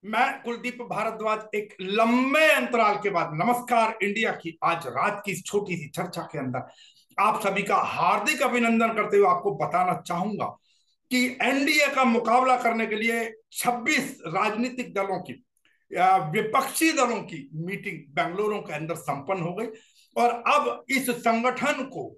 मैं कुलदीप भारद्वाज एक लंबे अंतराल के बाद नमस्कार इंडिया की आज रात की इस छोटी सी चर्चा के अंदर आप सभी का हार्दिक अभिनंदन करते हुए आपको बताना चाहूंगा कि एनडीए का मुकाबला करने के लिए 26 राजनीतिक दलों की विपक्षी दलों की मीटिंग बेंगलुरु के अंदर संपन्न हो गई और अब इस संगठन को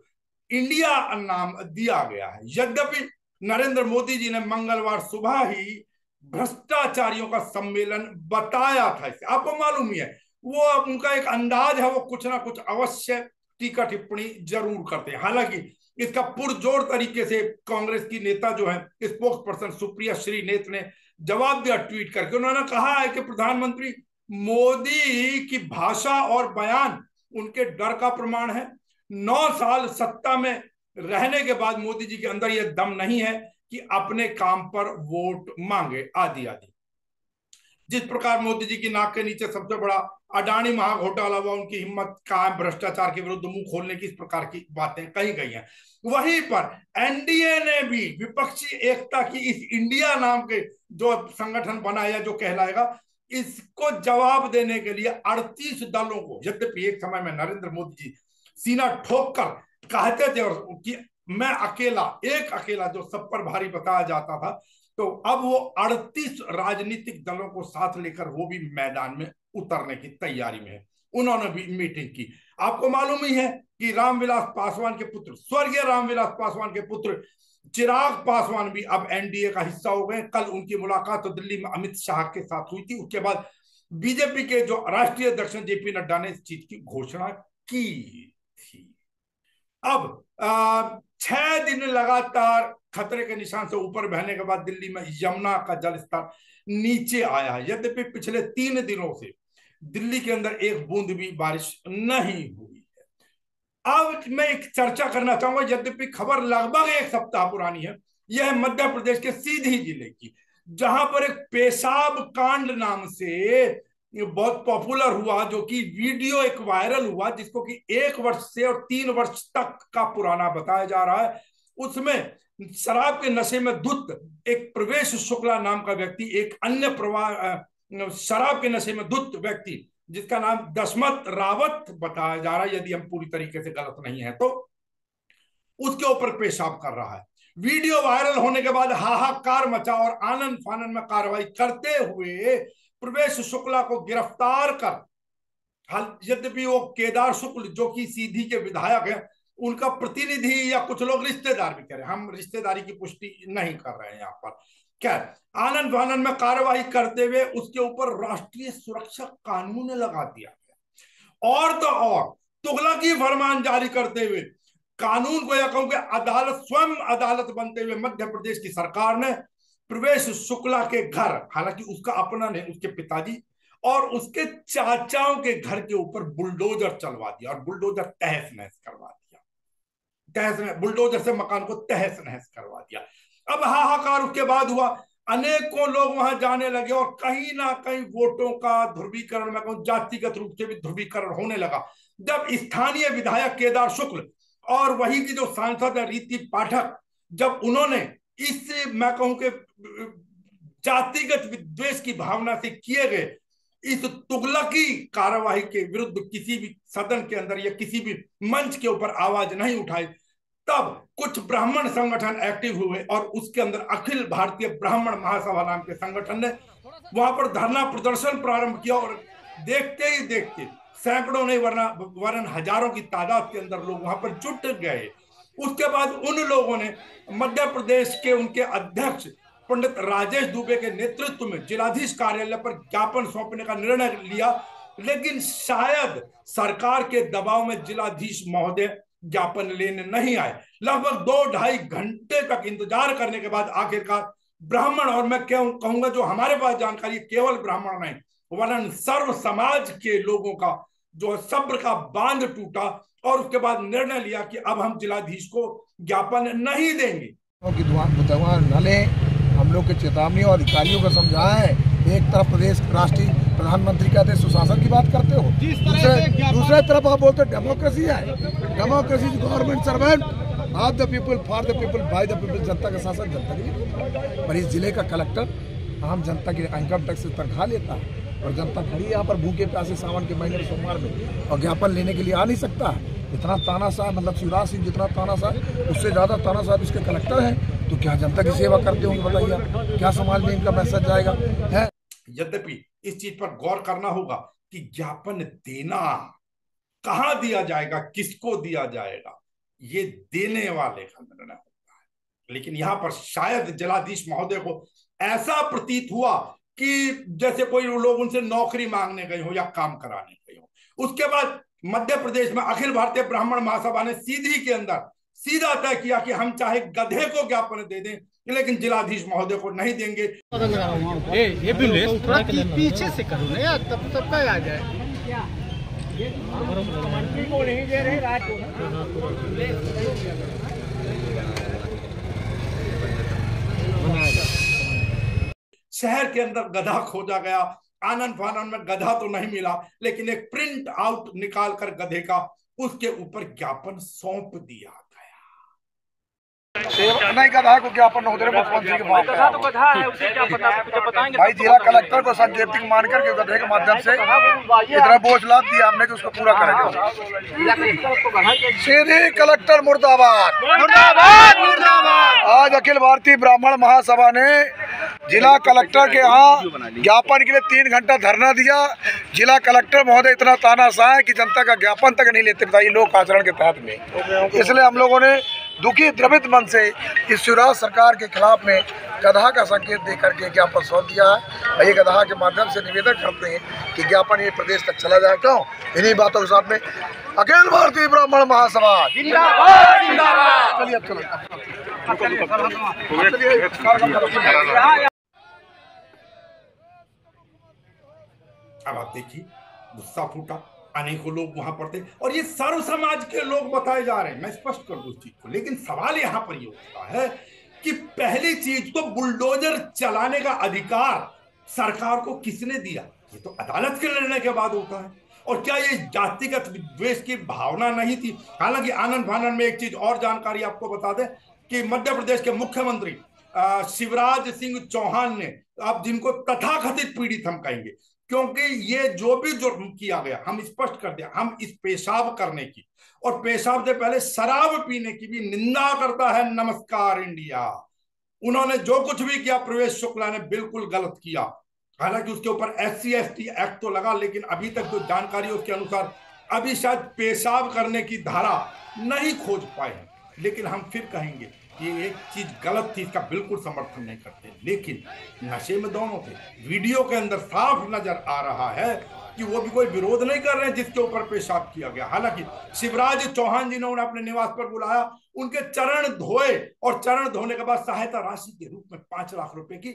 इंडिया नाम दिया गया है। यद्यपि नरेंद्र मोदी जी ने मंगलवार सुबह ही भ्रष्टाचारियों का सम्मेलन बताया था, इसे आपको मालूम ही है। वो उनका एक अंदाज है, वो कुछ ना कुछ अवश्य टीका टिप्पणी जरूर करते हैं। हालांकि इसका पुरजोर तरीके से कांग्रेस की नेता जो है स्पोक्स पर्सन सुप्रिया श्रीनेत ने जवाब दिया ट्वीट करके। उन्होंने कहा है कि प्रधानमंत्री मोदी की भाषा और बयान उनके डर का प्रमाण है। 9 साल सत्ता में रहने के बाद मोदी जी के अंदर यह दम नहीं है कि अपने काम पर वोट मांगे आदि आदि। जिस प्रकार मोदी जी की नाक के नीचे सबसे बड़ा अडानी महाघोटाला हुआ, उनकी हिम्मत कायम भ्रष्टाचार के विरुद्ध मुंह खोलने की इस प्रकार की बातें कही गई हैं। वहीं पर एनडीए ने भी विपक्षी एकता की इस इंडिया नाम के जो संगठन बनाया, जो कहलाएगा, इसको जवाब देने के लिए 38 दलों को, यद्यपि एक समय में नरेंद्र मोदी जी सीना ठोक कर कहते थे और कि मैं अकेला, एक अकेला जो सब पर भारी बताया जाता था, तो अब वो 38 राजनीतिक दलों को साथ लेकर वो भी मैदान में उतरने की तैयारी में है। उन्होंने भी मीटिंग की। आपको मालूम ही है कि रामविलास पासवान के पुत्र, स्वर्गीय रामविलास पासवान के पुत्र चिराग पासवान भी अब एनडीए का हिस्सा हो गए। कल उनकी मुलाकात तो दिल्ली में अमित शाह के साथ हुई थी। उसके बाद बीजेपी के जो राष्ट्रीय अध्यक्ष जेपी नड्डा ने इस चीज की घोषणा की थी। अब 6 दिन लगातार खतरे के निशान से ऊपर बहने के बाद दिल्ली में यमुना का जलस्तर नीचे आया है। यद्यपि पिछले 3 दिनों से दिल्ली के अंदर एक बूंद भी बारिश नहीं हुई है। अब मैं एक चर्चा करना चाहूंगा, यद्यपि खबर लगभग एक सप्ताह पुरानी है। यह है मध्य प्रदेश के सीधी जिले की, जहां पर एक पेशाब कांड नाम से बहुत पॉपुलर हुआ, जो कि वीडियो एक वायरल हुआ, जिसको कि 1 वर्ष से और 3 वर्ष तक का पुराना बताया जा रहा है। उसमें शराब के नशे में धुत एक प्रवेश शुक्ला नाम का व्यक्ति, एक अन्य शराब के नशे में धुत व्यक्ति जिसका नाम दशमत रावत बताया जा रहा है, यदि हम पूरी तरीके से गलत नहीं है तो, उसके ऊपर पेशाब कर रहा है। वीडियो वायरल होने के बाद हाहाकार मचा और आनंद फानंद में कार्रवाई करते हुए प्रवेश शुक्ला को गिरफ्तार कर, यद्यपि वो केदार शुक्ल जो कि सीधी के विधायक हैं, उनका प्रतिनिधि या कुछ लोग रिश्तेदार भी कह रहे हैं, हम रिश्तेदारी की पुष्टि नहीं कर रहे हैं यहाँ पर। क्या आनंद फानंद में कार्रवाई करते हुए उसके ऊपर राष्ट्रीय सुरक्षा कानून लगा दिया गया। और तो और तुगलकी फरमान जारी करते हुए कानून को, या कहूंगे अदालत, स्वयं अदालत बनते हुए मध्य प्रदेश की सरकार ने प्रवेश शुक्ला के घर, हालांकि उसका अपना नहीं, उसके पिताजी और उसके चाचाओं के घर के ऊपर बुलडोजर चलवा दिया और बुलडोजर तहस नहस करवा दिया। बुलडोजर से मकान को तहस नहस करवा दिया। अब हाहाकार उसके बाद हुआ, अनेकों लोग वहां जाने लगे और कहीं ना कहीं वोटों का ध्रुवीकरण, मैं कहूं जातिगत रूप से भी ध्रुवीकरण होने लगा। जब स्थानीय विधायक केदार शुक्ल और वही की जो सांसद है रीति पाठक, जब उन्होंने इस, मैं कहूं कि जातिगत विद्वेष की भावना से किए गए इस तुगलकी कार्यवाही के विरुद्ध किसी भी सदन के अंदर या किसी भी मंच के ऊपर आवाज नहीं उठाई, तब कुछ ब्राह्मण संगठन एक्टिव हुए और उसके अंदर अखिल भारतीय ब्राह्मण महासभा नाम के संगठन ने वहां पर धरना प्रदर्शन प्रारंभ किया और देखते ही देखते सैकड़ों नहीं वरन हजारों की तादाद के अंदर लोग वहां पर जुट गए। उसके बाद उन लोगों ने मध्य प्रदेश के उनके अध्यक्ष पंडित राजेश दुबे के नेतृत्व में जिलाधीश कार्यालय पर ज्ञापन सौंपने का निर्णय लिया, लेकिन शायद सरकार के दबाव में जिलाधीश महोदय ज्ञापन लेने नहीं आए। लगभग 2-2.5 घंटे तक इंतजार करने के बाद आखिरकार ब्राह्मण, और मैं कहूंगा जो हमारे पास जानकारी, केवल ब्राह्मण नहीं वरन सर्व समाज के लोगों का जो सब्र का बांध टूटा और उसके बाद निर्णय लिया कि अब हम जिलाधीश को ज्ञापन नहीं देंगे। हम लोग के चेतावनी और अधिकारियों को समझाया है। एक तरफ प्रदेश राष्ट्रीय प्रधानमंत्री कहते हैं सुशासन की बात करते हो, दूसरे तरफ आप बोलते डेमोक्रेसी है। Democracy government servant of the people, for the people, by the people, जनता का शासन जनता के लिए। पर इस जिले का कलेक्टर आम जनता के इनकम टैक्स से तनख्वाह लेता है, और जनता खड़ी यहाँ पर भूखे प्यासे सावन के महीने में सोमवार में, और ज्ञापन लेने के लिए आ नहीं सकता है। इतना तानाशाह, मतलब शिवराज सिंह जितना तानाशाह, उससे ज़्यादा तानाशाह इसके कलेक्टर हैं। तो क्या जनता की सेवा करते होंगे बताइए आप? क्या समाज में इनका मैसेज जाएगा है? यद्यपि इस चीज पर गौर करना होगा कि ज्ञापन देना कहाँ दिया जाएगा, किसको दिया जाएगा, ये देने वाले का निर्णय होता है। लेकिन यहाँ पर शायद जिलाधीश महोदय को ऐसा प्रतीत हुआ कि जैसे कोई लोग उनसे नौकरी मांगने गए हो या काम कराने गए हो। उसके बाद मध्य प्रदेश में अखिल भारतीय ब्राह्मण महासभा ने सीधी के अंदर सीधा तय किया कि हम चाहे गधे को ज्ञापन दे दें, लेकिन जिलाधीश महोदय को नहीं देंगे। ये भी थोड़ा पीछे से करो ना यार, तब तक आ जाए। मंत्री को नहीं दे रहे, राज को। शहर के अंदर गधा खोजा गया, आनंद फानन में गधा तो नहीं मिला, लेकिन एक प्रिंट आउट निकाल कर गधे का उसके ऊपर ज्ञापन सौंप दिया गया। नहीं, गधा को ज्ञापन होते मुख्यमंत्री के पास गधा तो गधा है, उसे क्या पता, कुछ बताएंगे भाई। जिला कलेक्टर को सांकेतिक मान करके गधे के माध्यम से इतना बोझ लाद दिया हमने कि उसको पूरा करेंगे। सीधी कलेक्टर मुर्दाबाद, मुर्दाबाद, मुर्दाबाद। आज अखिल भारतीय ब्राह्मण महासभा ने जिला कलेक्टर के यहाँ ज्ञापन के लिए 3 घंटा धरना दिया। जिला कलेक्टर महोदय इतना तानाशाह है कि जनता का ज्ञापन तक नहीं लेते, बताइए, लोक आचरण के तहत में। इसलिए हम लोगों ने दुखी द्रवित मन से इस शिवराज सरकार के खिलाफ में गधा का संकेत दे करके ज्ञापन सौंप दिया है। ये गधा के माध्यम से निवेदन करते हैं कि ज्ञापन ये प्रदेश तक चला जाए। क्यों? इन्हीं बातों के साथ में अखिल भारतीय ब्राह्मण महासभा जिंदाबाद, जिंदाबाद। चलिए अब आप देखिए, गुस्सा फूटा, अनेकों लोग वहां पर थे और ये सर्व समाज के लोग बताए जा रहे हैं। मैं स्पष्ट कर दूं इस चीज को, लेकिन सवाल यहां पर ये उठता है कि पहली चीज तो बुलडोजर चलाने का अधिकार सरकार को किसने दिया? ये तो अदालत के निर्णय के बाद होता है। और क्या ये जातिगत विद्वेष की भावना नहीं थी? हालांकि आनंद फानन में एक चीज और जानकारी आपको बता दें कि मध्य प्रदेश के मुख्यमंत्री शिवराज सिंह चौहान ने, अब जिनको तथाकथित पीड़ित हम कहेंगे, क्योंकि ये जो भी जुर्म किया गया, हम स्पष्ट कर दिया, हम इस पेशाब करने की और पेशाब से पहले शराब पीने की भी निंदा करता है नमस्कार इंडिया। उन्होंने जो कुछ भी किया, प्रवेश शुक्ला ने बिल्कुल गलत किया। हालांकि उसके ऊपर SC/ST एक्ट तो लगा, लेकिन अभी तक जो जानकारी उसके अनुसार अभी शायद पेशाब करने की धारा नहीं खोज पाए हैं। लेकिन हम फिर कहेंगे ये एक चीज गलत थी, इसका बिल्कुल समर्थन नहीं करते, लेकिन नशे में दोनों थे। वीडियो के अंदर साफ नजर आ रहा है कि वो भी कोई विरोध नहीं कर रहे हैं जिसके ऊपर पेशाब किया गया। हालांकि शिवराज चौहान जी ने उन्हें अपने निवास पर बुलाया, उनके चरण धोए और चरण धोने के बाद सहायता राशि के रूप में 5 लाख रुपए की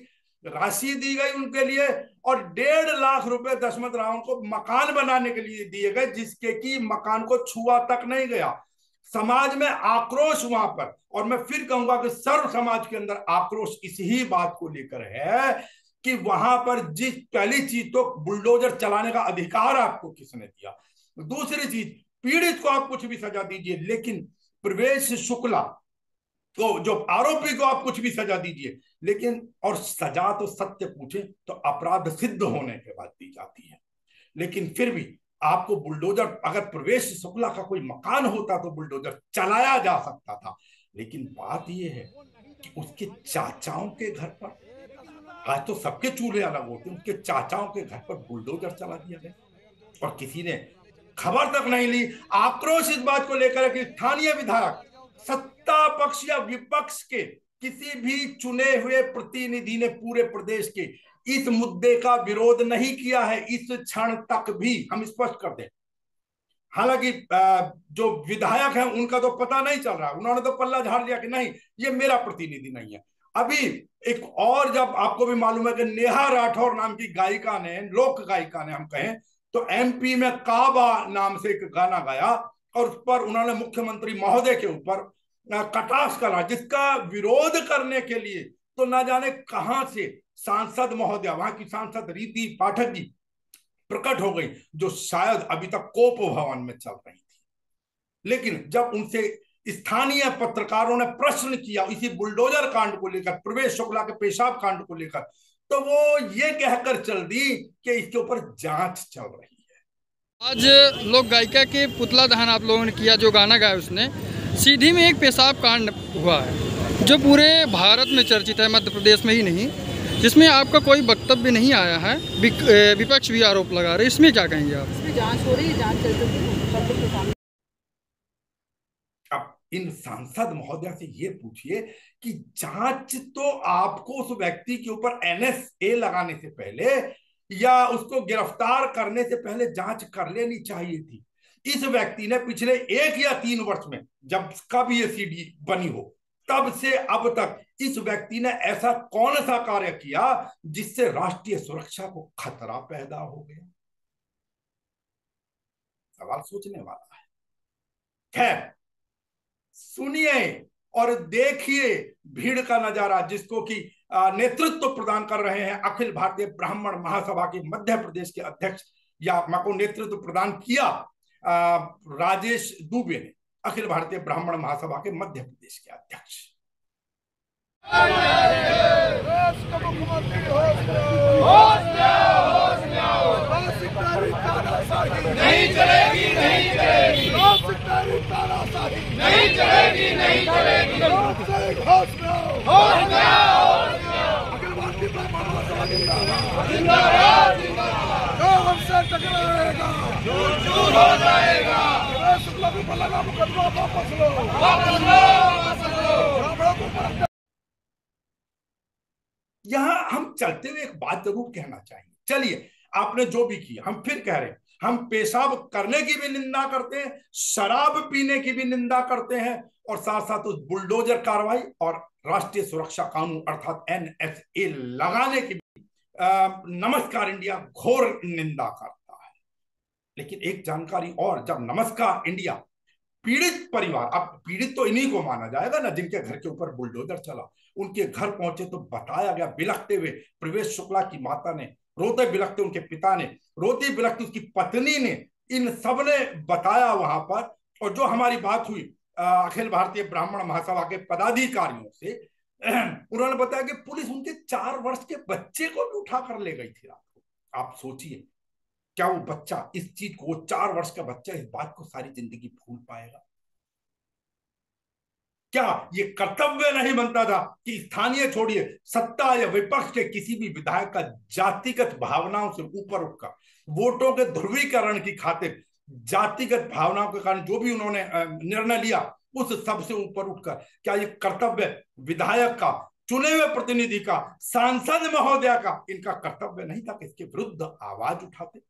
राशि दी गई उनके लिए, और 1.5 लाख रुपए दशमत रावण को मकान बनाने के लिए दिए गए, जिसके की मकान को छुआ तक नहीं गया। समाज में आक्रोश वहां पर, और मैं फिर कहूंगा कि सर्व समाज के अंदर आक्रोश इसी बात को लेकर है कि वहां पर जिस पहली चीज तो बुलडोजर चलाने का अधिकार आपको किसने दिया। दूसरी चीज, पीड़ित को आप कुछ भी सजा दीजिए, लेकिन प्रवेश शुक्ला तो जो आरोपी को आप कुछ भी सजा दीजिए, लेकिन और सजा तो सत्य पूछे तो अपराध सिद्ध होने के बाद दी जाती है। लेकिन फिर भी आपको बुलडोजर, अगर प्रवेश शुक्ला का कोई मकान होता तो बुलडोजर चलाया जा सकता था। लेकिन बात यह है कि उसके चाचाओं के घर पर, आज तो सबके चूल्हे अलग होते हैं, उसके चाचाओं के घर पर बुलडोजर चला दिया गया और किसी ने खबर तक नहीं ली। आक्रोश इस बात को लेकर कि स्थानीय विधायक सत्ता पक्ष या विपक्ष के किसी भी चुने हुए प्रतिनिधि ने पूरे प्रदेश के इस मुद्दे का विरोध नहीं किया है, इस क्षण तक भी, हम स्पष्ट कर दें। हालांकि जो विधायक हैं उनका तो पता नहीं चल रहा, उन्होंने तो पल्ला झाड़ लिया कि नहीं ये मेरा प्रतिनिधि नहीं है। अभी एक और, जब आपको भी मालूम है कि नेहा राठौर नाम की गायिका ने, लोक गायिका ने हम कहें तो MP में काबा नाम से एक गाना गाया और उस पर उन्होंने मुख्यमंत्री महोदय के ऊपर कटाक्ष करा, जिसका विरोध करने के लिए तो ना जाने कहां से सांसद महोदय, वहां की सांसद रीति पाठक जी प्रकट हो गई, जो शायद अभी तक कोप भवन में चल रही थी। लेकिन जब उनसे स्थानीय पत्रकारों ने प्रश्न किया इसी बुलडोजर कांड को लेकर, प्रवेश शुक्ला के पेशाब कांड को लेकर, तो वो ये कहकर चल दी कि इसके ऊपर जांच चल रही है। आज लोक गायिका के पुतला दहन आप लोगों ने किया, जो गाना गाया उसने, सीधी में एक पेशाब कांड हुआ है जो पूरे भारत में चर्चित है, मध्य प्रदेश में ही नहीं, जिसमें आपका कोई वक्तव्य नहीं आया है, विपक्ष भी आरोप लगा रहे, इसमें क्या कहेंगे आप? इसमें जांच हो रही है, जांच चल रही है। अब इन सांसद महोदय से ये पूछिए कि जांच तो आपको उस व्यक्ति के ऊपर NSA लगाने से पहले या उसको गिरफ्तार करने से पहले जांच कर लेनी चाहिए थी। इस व्यक्ति ने पिछले 1 या 3 वर्ष में, जब कब ये CD बनी हो, तब से अब तक इस व्यक्ति ने ऐसा कौन सा कार्य किया जिससे राष्ट्रीय सुरक्षा को खतरा पैदा हो गया? सवाल सोचने वाला है। खैर, सुनिए और देखिए भीड़ का नजारा, जिसको कि नेतृत्व प्रदान कर रहे हैं अखिल भारतीय ब्राह्मण महासभा के मध्य प्रदेश के अध्यक्ष, या को नेतृत्व प्रदान किया राजेश दुबे ने, अखिल भारतीय ब्राह्मण महासभा के मध्य प्रदेश के अध्यक्ष। नहीं चलेगी, नहीं चलेगी, नहीं चलेगी, नहीं चलेगी, होश में आओ, अखिल भारतीय ब्राह्मण महासभा जिंदाबाद, जो हमसे टकराएगा चूर हो जाएगा। शुक्ला के ऊपर लगा मुकदमा वापस लो, वापस लो, वापस लो। यहां हम चलते हुए एक बात जरूर कहना चाहिए। चलिए, आपने जो भी किया, हम फिर कह रहे हैं, हम पेशाब करने की भी निंदा करते हैं, शराब पीने की भी निंदा करते हैं, और साथ साथ उस बुलडोजर कार्रवाई और राष्ट्रीय सुरक्षा कानून अर्थात NSA लगाने की भी नमस्कार इंडिया घोर निंदा करता है। लेकिन एक जानकारी और, जब नमस्कार इंडिया पीड़ित परिवार, अब पीड़ित तो इन्हीं को माना जाएगा ना जिनके घर के ऊपर बुलडोजर चला, उनके घर पहुंचे तो बताया गया, बिलखते हुए प्रवेश शुक्ला की माता ने, रोते बिलखते उनके पिता ने, रोती बिलखती उसकी पत्नी ने, इन सब ने बताया वहां पर। और जो हमारी बात हुई अखिल भारतीय ब्राह्मण महासभा के पदाधिकारियों से, उन्होंने बताया कि पुलिस उनके 4 वर्ष के बच्चे को भी उठा कर ले गई थी रात को। आप सोचिए, क्या वो बच्चा इस चीज को, वो 4 वर्ष का बच्चा इस बात को सारी जिंदगी भूल पाएगा? क्या ये कर्तव्य नहीं बनता था कि स्थानीय छोड़िए, सत्ता या विपक्ष के किसी भी विधायक का जातिगत भावनाओं से ऊपर उठकर, वोटों के ध्रुवीकरण की खातिर जातिगत भावनाओं के कारण जो भी उन्होंने निर्णय लिया, उस सब से ऊपर उठकर, क्या ये कर्तव्य विधायक का, चुने हुए प्रतिनिधि का, सांसद महोदय का, इनका कर्तव्य नहीं था कि इसके विरुद्ध आवाज उठाते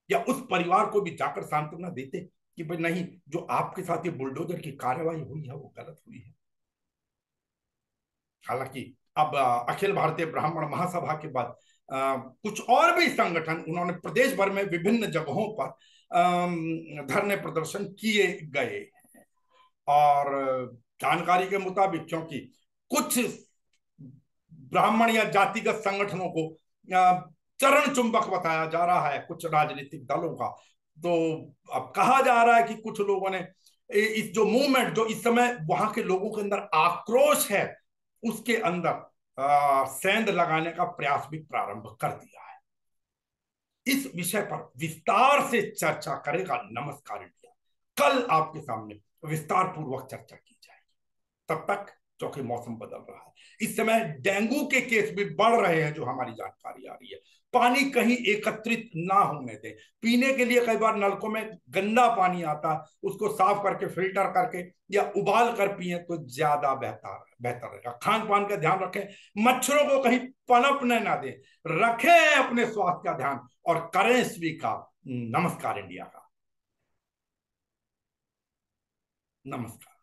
या उस परिवार को भी जाकर सांत्वना देते कि भाई नहीं, जो आपके साथ ये बुलडोजर की कार्रवाई हुई है वो गलत हुई है? हालांकि अब अखिल भारतीय ब्राह्मण महासभा के बाद कुछ और भी संगठन, उन्होंने प्रदेश भर में विभिन्न जगहों पर धरने प्रदर्शन किए गए हैं। और जानकारी के मुताबिक, क्योंकि कुछ ब्राह्मण या जातिगत संगठनों को चरण चुंबक बताया जा रहा है कुछ राजनीतिक दलों का, तो अब कहा जा रहा है कि कुछ लोगों ने इस जो मूवमेंट, जो इस समय वहां के लोगों के अंदर आक्रोश है, उसके अंदर सेंध लगाने का प्रयास भी प्रारंभ कर दिया है। इस विषय पर विस्तार से चर्चा करेगा नमस्कार इंडिया। कल आपके सामने विस्तार पूर्वक चर्चा की जाएगी। तब तक, क्योंकि मौसम बदल रहा है, इस समय डेंगू के केस भी बढ़ रहे हैं, जो हमारी जानकारी आ रही है। पानी कहीं एकत्रित ना होने दें। पीने के लिए कई बार नलकों में गंदा पानी आता, उसको साफ करके, फिल्टर करके या उबाल कर पिए तो ज्यादा बेहतर रहेगा। खान पान का ध्यान रखें, मच्छरों को कहीं पनपने ना दें, रखें अपने स्वास्थ्य का ध्यान और करें स्वीकार नमस्कार इंडिया का। नमस्कार।